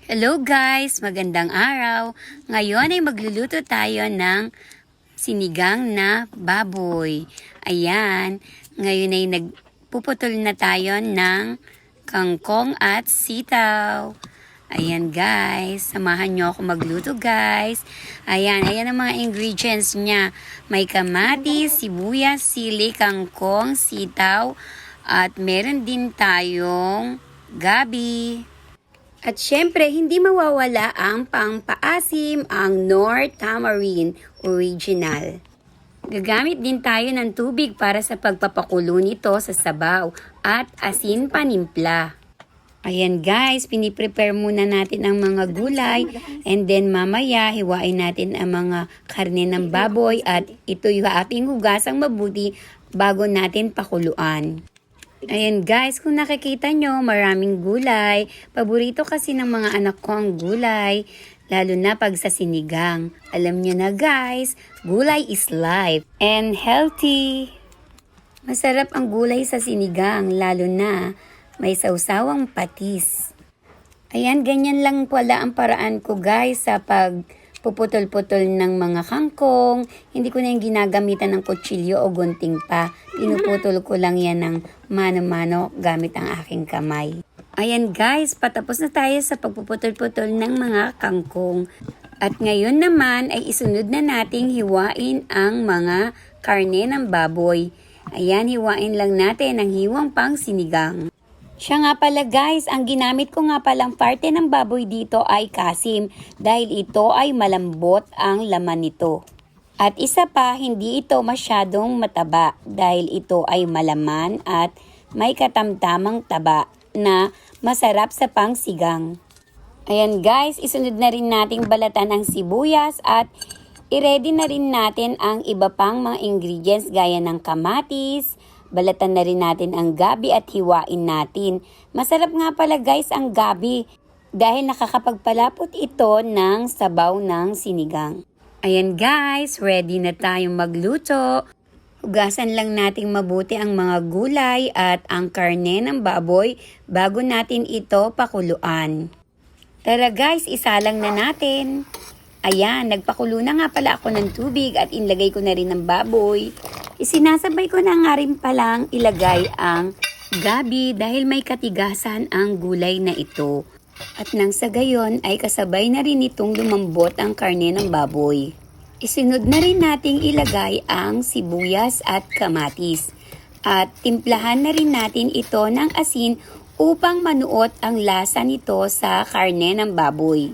Hello guys! Magandang araw! Ngayon ay magluluto tayo ng sinigang na baboy. Ayan, ngayon ay nagpuputol na tayo ng kangkong at sitaw. Ayan guys, samahan nyo ako magluto guys. Ayan ang mga ingredients niya. May kamatis, sibuyas, sili, kangkong, sitaw, at meron din tayong gabi. At syempre, hindi mawawala ang pangpaasim, ang Knorr Tamarind Original. Gagamit din tayo ng tubig para sa pagpapakulo nito sa sabaw at asin panimpla. Ayan guys, piniprepare muna natin ang mga gulay and then mamaya hiwain natin ang mga karne ng baboy at ito yung ating hugasang mabuti bago natin pakuluan. Ayan guys, kung nakikita nyo, maraming gulay. Paborito kasi ng mga anak ko ang gulay, lalo na pag sa sinigang. Alam nyo na guys, gulay is life and healthy. Masarap ang gulay sa sinigang, lalo na may sausawang patis. Ayan, ganyan lang pala ang paraan ko guys sa pagpuputol-putol ng mga kangkong. Hindi ko na yung ginagamitan ng kutsilyo o gunting pa. Pinuputol ko lang yan ng mano-mano gamit ang aking kamay. Ayan guys, patapos na tayo sa pagpuputol-putol ng mga kangkong. At ngayon naman ay isunod na nating hiwain ang mga karne ng baboy. Ayan, hiwain lang natin ang hiwang pang sinigang. Siya nga pala guys, ang ginamit ko nga palang parte ng baboy dito ay kasim dahil ito ay malambot ang laman nito. At isa pa, hindi ito masyadong mataba dahil ito ay malaman at may katamtamang taba na masarap sa pangsigang. Ayan guys, isunod na rin nating balatan ang sibuyas at i-ready na rin natin ang iba pang mga ingredients gaya ng kamatis. Balatan na rin natin ang gabi at hiwain natin. Masarap nga pala guys ang gabi dahil nakakapagpalapot ito ng sabaw ng sinigang. Ayan guys, ready na tayong magluto. Hugasan lang nating mabuti ang mga gulay at ang karne ng baboy bago natin ito pakuluan. Tara guys, isalang na natin. Ayan, nagpakulo na nga pala ako ng tubig at inlagay ko na rin ng baboy. Isinasabay ko na nga rin palang ilagay ang gabi dahil may katigasan ang gulay na ito. At nang sa gayon ay kasabay na rin itong lumambot ang karne ng baboy. Isunod na rin nating ilagay ang sibuyas at kamatis. At timplahan na rin natin ito ng asin upang manuot ang lasa nito sa karne ng baboy.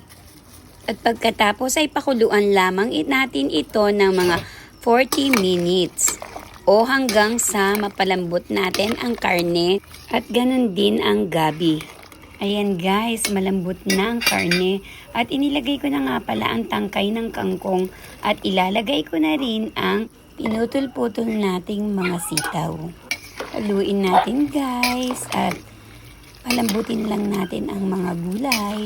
At pagkatapos ay pakuluan lamang natin ito ng mga 40 minutes o hanggang sa mapalambot natin ang karne at ganun din ang gabi. Ayan guys, malambot na ang karne at inilagay ko na nga pala ang tangkay ng kangkong at ilalagay ko na rin ang pinutol-putol nating mga sitaw. Haluin natin guys at palambutin lang natin ang mga gulay.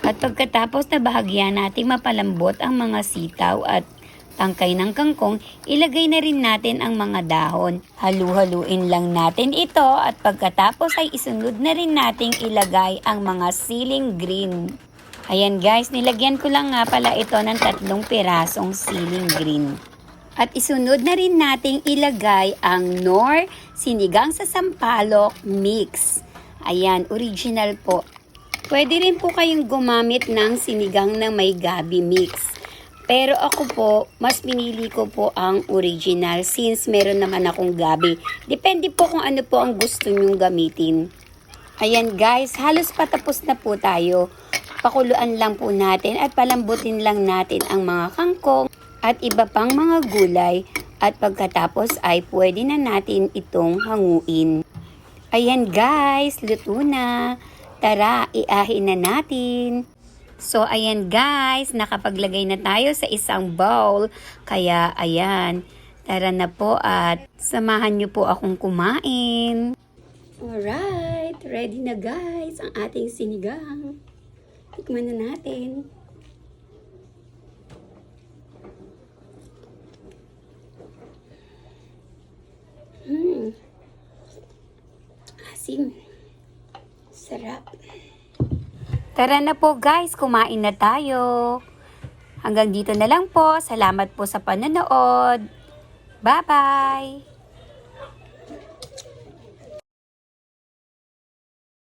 At pagkatapos na bahagyan natin mapalambot ang mga sitaw at tangkay ng kangkong, ilagay na rin natin ang mga dahon. Halu-haluin lang natin ito at pagkatapos ay isunod na rin nating ilagay ang mga siling green. Ayan guys, nilagyan ko lang nga pala ito ng 3 pirasong siling green. At isunod na rin nating ilagay ang Knorr Sinigang sa Sampalok Mix. Ayan, original po. Pwede rin po kayong gumamit ng sinigang na may gabi mix. Pero ako po, mas pinili ko po ang original since meron naman akong gabi. Depende po kung ano po ang gusto nyong gamitin. Ayan guys, halos patapos na po tayo. Pakuluan lang po natin at palambutin lang natin ang mga kangkong at iba pang mga gulay. At pagkatapos ay pwede na natin itong hanguin. Ayan guys, luto na. Tara, iahin na natin. So, ayan guys, nakapaglagay na tayo sa isang bowl. Kaya, ayan, tara na po at samahan niyo po akong kumain. Alright, ready na guys ang ating sinigang. Tikman na natin. Asim. Sarap. Tara na po guys, kumain na tayo. Hanggang dito na lang po. Salamat po sa panonood. Bye-bye!